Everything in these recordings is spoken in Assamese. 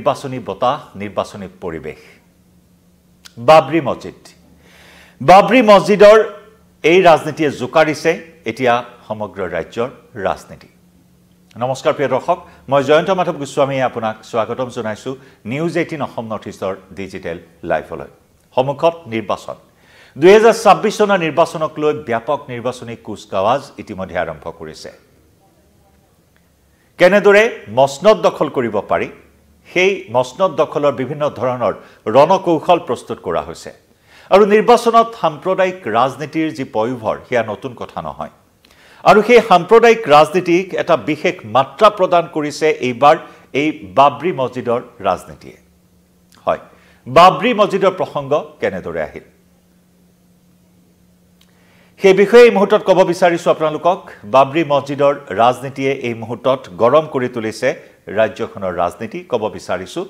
নিৰ্বাচনী বতাহ নিৰ্বাচনী পৰিৱেশ বাবৰি মছজিদৰ এই ৰাজনীতিয়ে জোকাৰিছে এতিয়া সমগ্ৰ ৰাজ্যৰ ৰাজনীতি নমস্কাৰ প্ৰিয় দৰ্শক মই জয়ন্ত মাধৱ গোস্বামী আপোনাক স্বাগতম জনাইছো নিউজ 18 অসম নৰ্থ ইষ্টৰ ডিজিটেল লাইভলৈ সমুখত নিৰ্বাচন 2026 চনৰ নিৰ্বাচনক লৈ ব্যাপক নিৰ্বাচনী কুচকাৱাজ ইতিমধ্যে আৰম্ভ কৰিছে কেনেদৰে মসনদ দখল কৰিব পাৰি সেই মসনদ দখলৰ বিভিন্ন ধৰণৰ ৰণকৌশল প্ৰস্তুত কৰা হৈছে আৰু নিৰ্বাচনত সাম্প্ৰদায়িক ৰাজনীতিৰ যি পয়োভৰ হিয়া নতুন কথা নহয় আৰু সেই সাম্প্ৰদায়িক ৰাজনীতিক এটা বিশেষ মাত্ৰা প্ৰদান কৰিছে এইবাৰ এই বাবৰি মছজিদৰ ৰাজনীতিয়ে হয় বাবৰি মছজিদৰ প্ৰসংগ কেনেদৰে আহিল সেই বিষয়ে এই মুহূৰ্তত ক'ব বিচাৰিছো আপোনালোকক বাবৰি মছজিদৰ ৰাজনীতিয়ে এই মুহূৰ্তত গৰম কৰি তুলিছে ৰাজ্যখনৰ ৰাজনীতি ক'ব বিচাৰিছো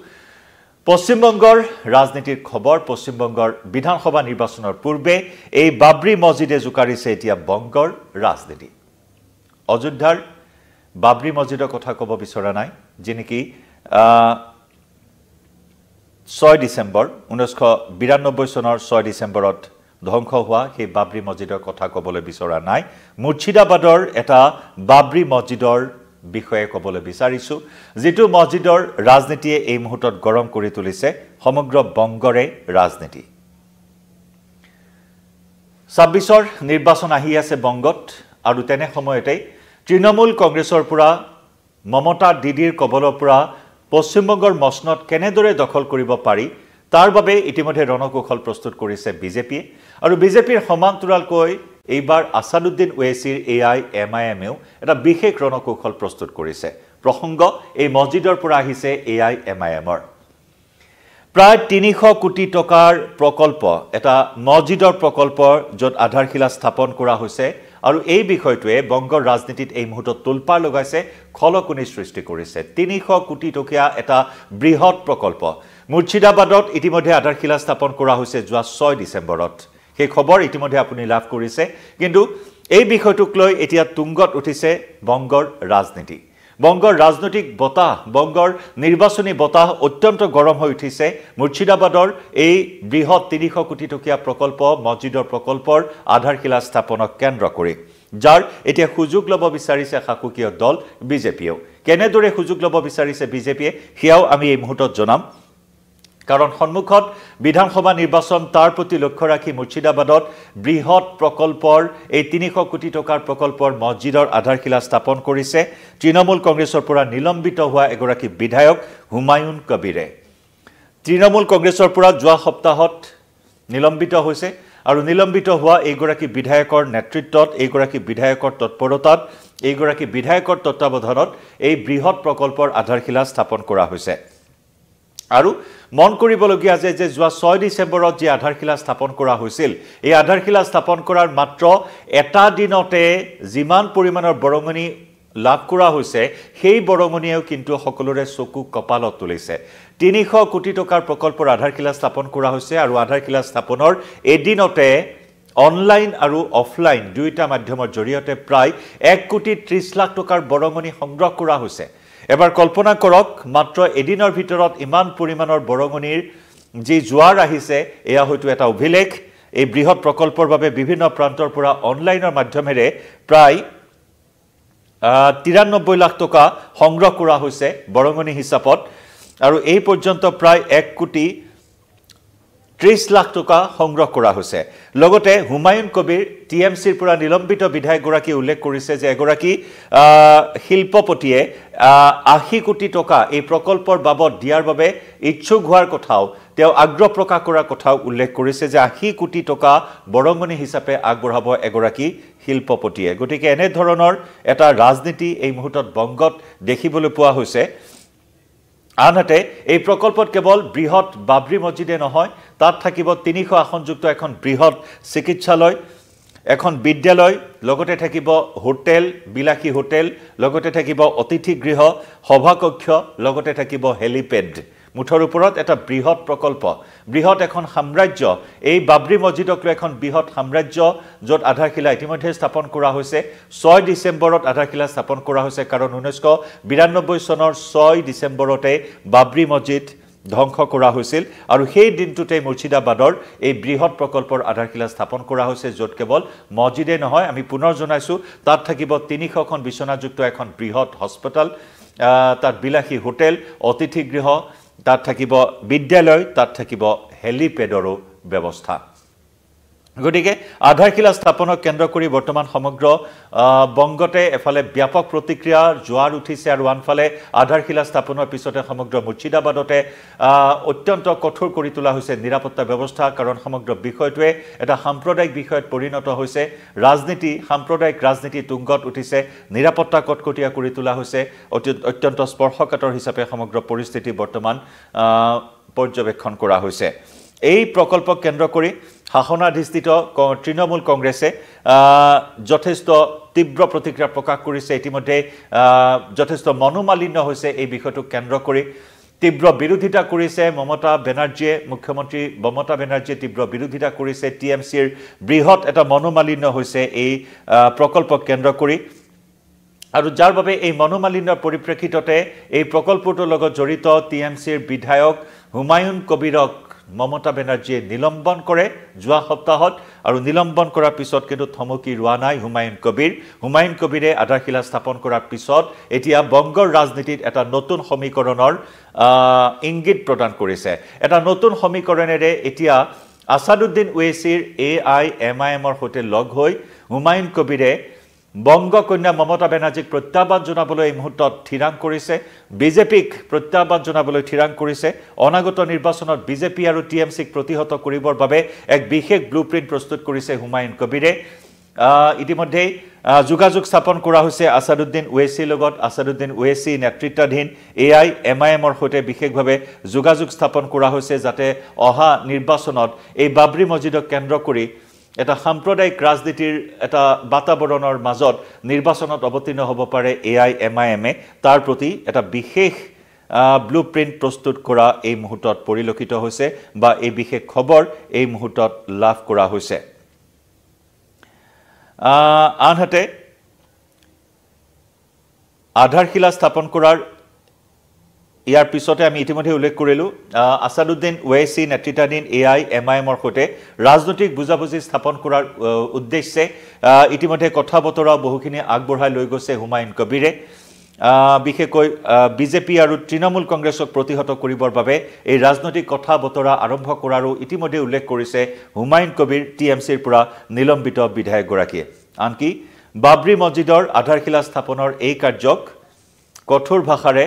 পশ্চিমবংগৰ ৰাজনীতিৰ খবৰ পশ্চিমবংগৰ বিধানসভা নিৰ্বাচনৰ পূৰ্বে এই বাবৰি মছজিদে জোকাৰিছে এতিয়া বংগৰ ৰাজনীতি অযোধ্যাৰ বাবৰি মছজিদৰ কথা ক'ব বিচৰা নাই যেনেকি 6 ডিসেম্বৰ 1992 চনৰ 6 ডিসেম্বৰত ধ্বংস হোৱা সেই বাবৰি মছজিদৰ কথা ক'বলৈ বিচৰা নাই মুৰ্ছিদাবাদৰ এটা বাবৰি মছজিদৰ বিষয়ে ক'বলৈ বিচাৰিছো যেটো মছজিদৰ ৰাজনীতিয়ে এই মুহূৰ্তত গৰম কৰি তুলিছে সমগ্ৰ বংগৰে ৰাজনীতি 26ৰ নিৰ্বাচন আহি আছে বংগত আৰু তেনে সময়তে তৃণমূল কংগ্ৰেছৰ পৰা মমতা দিদিৰ কবলৰ পৰা পশ্চিমবংগৰ মসনদ কেনেদৰে দখল কৰিব পাৰি তাৰ বাবে ইতিমধ্যে ৰণকৌশল প্ৰস্তুত কৰিছে বিজেপিয়ে আৰু বিজেপিৰ সমান্তৰালকৈ এইবাৰ আসাদুদ্দিন ওৱেইছিৰ এআইএমআইএমেও এটা বিশেষ ৰণকৌশল প্ৰস্তুত কৰিছে প্ৰসংগ এই মছজিদৰ পৰা আহিছে এআইএমআইএমৰ প্ৰায় 300 কোটি টকাৰ প্ৰকল্প এটা মছজিদৰ প্ৰকল্প য'ত আধাৰশিলা স্থাপন কৰা হৈছে আৰু এই বিষয়টোৱে বংগৰ ৰাজনীতিত এই মুহূৰ্তত তুলপাৰ লগাইছে খলকনি সৃষ্টি কৰিছে 300 কোটি টকীয়া এটা বৃহৎ প্ৰকল্প মুৰ্ছিদাবাদত ইতিমধ্যে আধাৰশিলা স্থাপন কৰা হৈছে যোৱা 6 ডিসেম্বৰত সেই খবৰ ইতিমধ্যে আপুনি লাভ কৰিছে কিন্তু এই বিষয়টোক লৈ এতিয়া তুংগত উঠিছে বংগৰ ৰাজনীতি বংগৰ ৰাজনৈতিক বতাহ বংগৰ নিৰ্বাচনী বতাহ অত্যন্ত গৰম হৈ উঠিছে মুৰ্ছিদাবাদৰ এই বৃহৎ 300 কোটি টকীয়া প্ৰকল্প মছজিদৰ প্ৰকল্পৰ আধাৰশিলা স্থাপনক কেন্দ্ৰ কৰি যাৰ এতিয়া সুযোগ ল'ব বিচাৰিছে শাসকীয় দল বিজেপিয়েও কেনেদৰে সুযোগ ল'ব বিচাৰিছে বিজেপিয়ে হিয়াও আমি এই মুহূৰ্তত জনাম কাৰণ সন্মুখত বিধানসভা নিৰ্বাচন তাৰ প্ৰতি লক্ষ্য ৰাখি মুৰ্ছিদাবাদত বৃহৎ প্ৰকল্পৰ এই 300 কোটি টকাৰ প্ৰকল্পৰ মছজিদৰ আধাৰশিলা স্থাপন কৰিছে তৃণমূল কংগ্ৰেছৰ পৰা নিলম্বিত হোৱা এগৰাকী বিধায়ক হুমায়ুন কবিৰে তৃণমূল কংগ্ৰেছৰ পৰা যোৱা সপ্তাহত নিলম্বিত হৈছে আৰু নিলম্বিত হোৱা এইগৰাকী বিধায়কৰ নেতৃত্বত এইগৰাকী বিধায়কৰ তৎপৰতাত এইগৰাকী বিধায়কৰ তত্ত্বাৱধানত এই বৃহৎ প্ৰকল্পৰ আধাৰশিলা স্থাপন কৰা হৈছে আৰু মন কৰিবলগীয়া যে যোৱা 6 ডিসেম্বৰত যে আধাৰশিলা স্থাপন কৰা হৈছিল এই আধাৰশিলা স্থাপন কৰাৰ মাত্ৰ এটা দিনতে যিমান পৰিমাণৰ বৰঙনি লাভ কৰা হৈছে সেই বৰঙনিয়েও কিন্তু সকলোৰে চকু কপালত তুলিছে 300 কোটি টকাৰ প্ৰকল্পৰ আধাৰশিলা স্থাপন কৰা হৈছে আৰু আধাৰশিলা স্থাপনৰ এদিনতে অনলাইন আৰু অফলাইন দুইটা মাধ্যমৰ জৰিয়তে প্ৰায় 1 কোটি 30 লাখ টকাৰ বৰঙনি সংগ্ৰহ কৰা হৈছে এবাৰ কল্পনা কৰক মাত্ৰ এদিনৰ ভিতৰত ইমান পৰিমাণৰ বৰঙনিৰ যি জোৱাৰ আহিছে এয়া হয়তো এটা অভিলেখ এই বৃহৎ প্ৰকল্পৰ বাবে বিভিন্ন প্ৰান্তৰ পৰা অনলাইনৰ মাধ্যমেৰে প্ৰায় 93 লাখ টকা সংগ্ৰহ কৰা হৈছে বৰঙনি হিচাপত আৰু এই পৰ্যন্ত প্ৰায় 1 কোটি 30 লাখ টকা সংগ্ৰহ কৰা হৈছে লগতে হুমায়ুন কবিৰ টিএমসিৰ পৰা নিলম্বিত বিধায়ক গৰাকী উল্লেখ কৰিছে যে এগৰাকী শিল্পপতিয়ে 80 কোটি টকা এই প্ৰকল্পৰ বাবদ দিয়াৰ বাবে ইচ্ছুক হোৱাৰ কথাও তেওঁ আগ্ৰহ প্ৰকাশ কৰাৰ কথাও উল্লেখ কৰিছে যে 80 কোটি টকা বৰঙনি হিচাপে আগবঢ়াব এগৰাকী শিল্পপতিয়ে গতিকে এনে ধৰণৰ এটা ৰাজনীতি এই মুহূৰ্তত বংগত দেখিবলৈ পোৱা হৈছে আনহাতে এই প্ৰকল্পত কেৱল বৃহৎ বাবৰি মছজিদে নহয় তাত থাকিব 300 আসনযুক্ত এখন বৃহৎ চিকিৎসালয় এখন বিদ্যালয় লগতে থাকিব হোটেল বিলাসী হোটেল লগতে থাকিব অতিথি গৃহ সভাকক্ষ লগতে থাকিব হেলিপেড মুঠৰ ওপৰত এটা বৃহৎ প্ৰকল্প বৃহৎ এখন সাম্ৰাজ্য এই বাবৰি মছজিদক লৈ এখন বৃহৎ সাম্ৰাজ্য য'ত আধাৰশিলা ইতিমধ্যে স্থাপন কৰা হৈছে 6 ডিচেম্বৰত আধাৰশিলা স্থাপন কৰা হৈছে কাৰণ 1992 চনৰ 6 ডিচেম্বৰতে বাবৰি মছজিদ ধ্বংস কৰা হৈছিল আৰু সেই দিনটোতে মুৰ্ছিদাবাদৰ এই বৃহৎ প্ৰকল্পৰ আধাৰশিলা স্থাপন কৰা হৈছে য'ত কেৱল মছজিদে নহয় আমি পুনৰ জনাইছো তাত থাকিব 300খন বিছনাযুক্ত এখন বৃহৎ হস্পিটাল তাত বিলাসী হোটেল অতিথি গৃহ তাত থাকিব বিদ্যালয় তাত থাকিব হেলিপেডৰো ব্যৱস্থা গতিকে আধাৰশিলা স্থাপনক কেন্দ্ৰ কৰি বৰ্তমান সমগ্ৰ বংগতে এফালে ব্যাপক প্ৰতিক্ৰিয়াৰ জোৱাৰ উঠিছে আৰু আনফালে আধাৰশিলা স্থাপনৰ পিছতে সমগ্ৰ মুৰ্ছিদাবাদতে অত্যন্ত কঠোৰ কৰি তোলা হৈছে নিৰাপত্তা ব্যৱস্থা কাৰণ সমগ্ৰ বিষয়টোৱে এটা সাম্প্ৰদায়িক বিষয়ত পৰিণত হৈছে ৰাজনীতি সাম্প্ৰদায়িক ৰাজনীতি তুংগত উঠিছে নিৰাপত্তা কটকটীয়া কৰি তোলা হৈছে অত্যন্ত স্পৰ্শকাতৰ হিচাপে সমগ্ৰ পৰিস্থিতি বৰ্তমান পৰ্যবেক্ষণ কৰা হৈছে এই প্ৰকল্পক কেন্দ্ৰ কৰি শাসনাধিষ্ঠিত তৃণমূল কংগ্ৰেছে যথেষ্ট তীব্ৰ প্ৰতিক্ৰিয়া প্ৰকাশ কৰিছে ইতিমধ্যে যথেষ্ট মনোমালিন্য হৈছে এই বিষয়টোক কেন্দ্ৰ কৰি তীব্ৰ বিৰোধিতা কৰিছে মমতা বেনাৰ্জীয়ে মুখ্যমন্ত্ৰী মমতা বেনাৰ্জীয়ে তীব্ৰ বিৰোধিতা কৰিছে টিএমচিৰ বৃহৎ এটা মনোমালিন্য হৈছে এই প্ৰকল্পক কেন্দ্ৰ কৰি আৰু যাৰ বাবে এই মনোমালিন্যৰ পৰিপ্ৰেক্ষিততে এই প্ৰকল্পটোৰ লগত জড়িত টিএমচিৰ বিধায়ক হুমায়ুন কবিৰক মমতা বেনাৰ্জীয়ে নিলম্বন কৰে যোৱা সপ্তাহত আৰু নিলম্বন কৰাৰ পিছত কিন্তু থমকি ৰোৱা নাই হুমায়ুন কবিৰে আধাৰশিলা স্থাপন কৰাৰ পিছত এতিয়া বংগৰ ৰাজনীতিত এটা নতুন সমীকৰণৰ ইংগিত প্ৰদান কৰিছে এটা নতুন সমীকৰণেৰে এতিয়া আসাদুদ্দিন ওৱেইছিৰ AIMIMৰ সৈতে লগ হৈ হুমায়ুন কবিৰে বংগ কন্যা মমতা বেনাৰ্জীক প্ৰত্যাহ্বান জনাবলৈ এই মুহূৰ্তত থিৰাং কৰিছে বিজেপিক প্ৰত্যাহ্বান জনাবলৈ থিৰাং কৰিছে অনাগত নিৰ্বাচনত বিজেপি আৰু টিএমচিক প্ৰতিহত কৰিবৰ বাবে এক বিশেষ ব্লুপ্ৰিণ্ট প্ৰস্তুত কৰিছে হুমায়ুন কবিৰে ইতিমধ্যে যোগাযোগ স্থাপন কৰা হৈছে আসাদুদ্দিন ওৱেইছিৰ লগত আসাদুদ্দিন ওৱেইছি নেতৃত্বাধীন AIMIMৰ সৈতে বিশেষভাৱে যোগাযোগ স্থাপন কৰা হৈছে যাতে অহা নিৰ্বাচনত এই বাবৰি মছজিদক কেন্দ্ৰ কৰি এটা সাম্প্ৰদায়িক ৰাজনীতিৰ এটা বাতাবৰণৰ মাজত নিৰ্বাচনত অৱতীৰ্ণ হ'ব পাৰে AIMIMে তাৰ প্ৰতি এটা বিশেষ ব্লুপ্ৰিণ্ট প্ৰস্তুত কৰা এই মুহূৰ্তত পৰিলক্ষিত হৈছে বা এই বিশেষ খবৰ এই মুহূৰ্তত লাভ কৰা হৈছে আনহাতে আধাৰশিলা স্থাপন কৰাৰ ইয়াৰ পিছতে আমি ইতিমধ্যে উল্লেখ কৰিলো আসাদুদ্দিন ওৱেইছি নেতৃত্বাধীন AIMIMৰ সৈতে ৰাজনৈতিক বুজাবুজি স্থাপন কৰাৰ উদ্দেশ্যে ইতিমধ্যে কথা বতৰা বহুখিনি আগবঢ়াই লৈ গৈছে হুমায়ুন কবিৰে বিশেষকৈ বিজেপি আৰু তৃণমূল কংগ্ৰেছক প্ৰতিহত কৰিবৰ বাবে এই ৰাজনৈতিক কথা বতৰা আৰম্ভ কৰাৰো ইতিমধ্যে উল্লেখ কৰিছে হুমায়ুন কবিৰ টিএমচিৰ পৰা নিলম্বিত বিধায়কগৰাকীয়ে আনকি বাবৰি মছজিদৰ আধাৰশিলা স্থাপনৰ এই কাৰ্যক কঠোৰ ভাষাৰে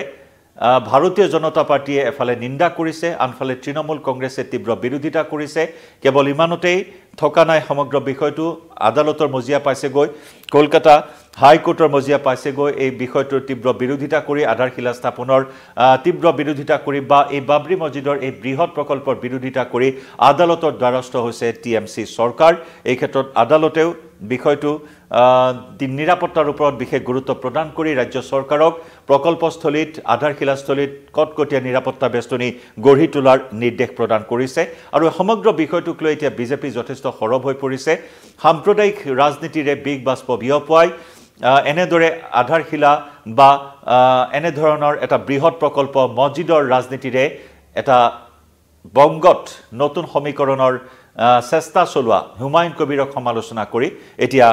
ভাৰতীয় জনতা পাৰ্টিয়ে এফালে নিন্দা কৰিছে আনফালে তৃণমূল কংগ্ৰেছে তীব্ৰ বিৰোধিতা কৰিছে কেৱল ইমানতেই থকা নাই সমগ্ৰ বিষয়টো আদালতৰ মজিয়া পাইছেগৈ কলকাতা হাইকোৰ্টৰ মজিয়া পাইছেগৈ এই বিষয়টোৰ তীব্ৰ বিৰোধিতা কৰি আধাৰশিলা স্থাপনৰ তীব্ৰ বিৰোধিতা কৰি বা এই বাবৰি মছজিদৰ এই বৃহৎ প্ৰকল্পৰ বিৰোধিতা কৰি আদালতৰ দ্বাৰস্থ হৈছে টিএমচি চৰকাৰ এই ক্ষেত্ৰত আদালতেও বিষয়টো নিৰাপত্তাৰ ওপৰত বিশেষ গুৰুত্ব প্ৰদান কৰি ৰাজ্য চৰকাৰক প্ৰকল্পস্থলীত আধাৰশিলাস্থলীত কটকটীয়া নিৰাপত্তা বেষ্টনী গঢ়ি তোলাৰ নিৰ্দেশ প্ৰদান কৰিছে আৰু সমগ্ৰ বিষয়টোক লৈ এতিয়া বিজেপি যথেষ্ট সৰব হৈ পৰিছে সাম্প্ৰদায়িক ৰাজনীতিৰে বিগ বাষ্প বিয়পোৱাই এনেদৰে আধাৰশিলা বা এনে ধৰণৰ এটা বৃহৎ প্ৰকল্প মছজিদৰ ৰাজনীতিৰে এটা বংগত নতুন সমীকৰণৰ চেষ্টা চলোৱা হুমায়ুন কবিৰক সমালোচনা কৰি এতিয়া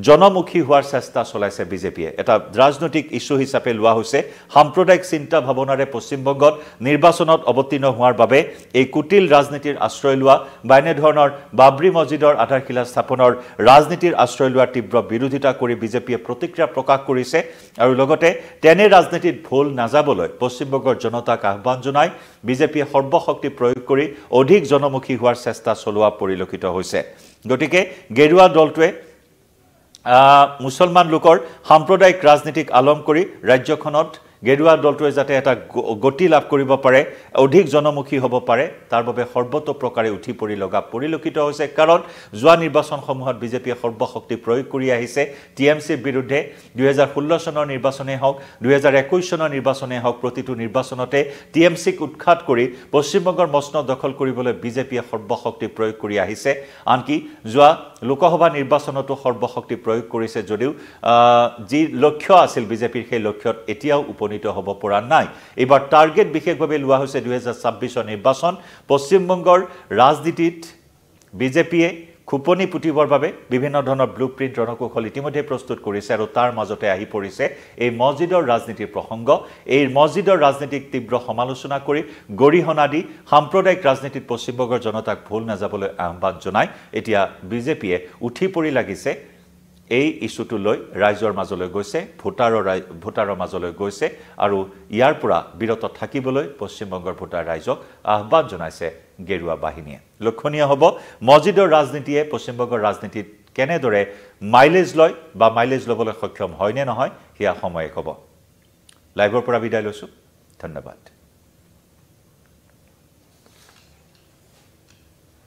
জনমুখী হোৱাৰ চেষ্টা চলাইছে বিজেপিয়ে এটা ৰাজনৈতিক ইস্যু হিচাপে লোৱা হৈছে সাম্প্ৰদায়িক চিন্তা ভাৱনাৰে পশ্চিমবংগত নিৰ্বাচনত অৱতীৰ্ণ হোৱাৰ বাবে এই কুটিল ৰাজনীতিৰ আশ্ৰয় লোৱা বা এনে ধৰণৰ বাবৰি মছজিদৰ আধাৰশিলা স্থাপনৰ ৰাজনীতিৰ আশ্ৰয় লোৱাৰ তীব্ৰ বিৰোধিতা কৰি বিজেপিয়ে প্ৰতিক্ৰিয়া প্ৰকাশ কৰিছে আৰু লগতে তেনে ৰাজনীতিত ভুল নাযাবলৈ পশ্চিমবংগৰ জনতাক আহ্বান জনাই বিজেপিয়ে সৰ্বশক্তি প্ৰয়োগ কৰি অধিক জনমুখী হোৱাৰ চেষ্টা চলোৱা পৰিলক্ষিত হৈছে গতিকে গেৰুৱা দলটোৱে মুছলমান লোকৰ সাম্প্ৰদায়িক ৰাজনীতিক আলম কৰি ৰাজ্যখনত গেৰুৱা দলটোৱে যাতে এটা গতি লাভ কৰিব পাৰে অধিক জনমুখী হ'ব পাৰে তাৰ বাবে সৰ্বতোপ্ৰকাৰে উঠি পৰি লগা পৰিলক্ষিত হৈছে কাৰণ যোৱা নিৰ্বাচনসমূহত বিজেপিয়ে সৰ্বশক্তি প্ৰয়োগ কৰি আহিছে টিএমচিৰ বিৰুদ্ধে 2016 চনৰ নিৰ্বাচনে হওক 2021 চনৰ নিৰ্বাচনে হওক প্ৰতিটো নিৰ্বাচনতে টিএমচিক উৎখাত কৰি পশ্চিমবংগৰ মসনদ দখল কৰিবলৈ বিজেপিয়ে সৰ্বশক্তি প্ৰয়োগ কৰি আহিছে আনকি যোৱা লোকসভা নিৰ্বাচনতো সৰ্বশক্তি প্ৰয়োগ কৰিছে যদিও যি লক্ষ্য আছিল বিজেপিৰ সেই লক্ষ্যত এতিয়াও উপনীত হ'ব পৰা নাই এবাৰ টাৰ্গেট বিশেষভাৱে লোৱা হৈছে 2026 নিৰ্বাচন পশ্চিমবংগৰ ৰাজনীতিত বিজেপিয়ে খুপনি পুতিবৰ বাবে বিভিন্ন ধৰণৰ ব্লুপ্ৰিন্ট ৰণকৌশল ইতিমধ্যে প্ৰস্তুত কৰিছে আৰু তাৰ মাজতে আহি পৰিছে এই মছজিদৰ ৰাজনীতিৰ প্ৰসংগ এই মছজিদৰ ৰাজনীতিক তীব্ৰ সমালোচনা কৰি গৰিহণা দি সাম্প্ৰদায়িক ৰাজনীতিত পশ্চিমবংগৰ জনতাক ভুল নাযাবলৈ আহ্বান জনাই এতিয়া বিজেপিয়ে উঠি পৰি লাগিছে এই ইস্যুটো লৈ ৰাইজৰ মাজলৈ গৈছে ভোটাৰৰ মাজলৈ গৈছে আৰু ইয়াৰ পৰা বিৰত থাকিবলৈ পশ্চিমবংগৰ ভোটাৰ ৰাইজক আহ্বান জনাইছে গেৰুৱা বাহিনীয়ে লক্ষণীয় হ'ব মছজিদৰ ৰাজনীতিয়ে পশ্চিমবংগৰ ৰাজনীতিত কেনেদৰে মাইলেজ লয় বা মাইলেজ ল'বলৈ সক্ষম হয় নে নহয় হিয়া সময়ে ক'ব লাইভৰ পৰা বিদায় লৈছো ধন্যবাদ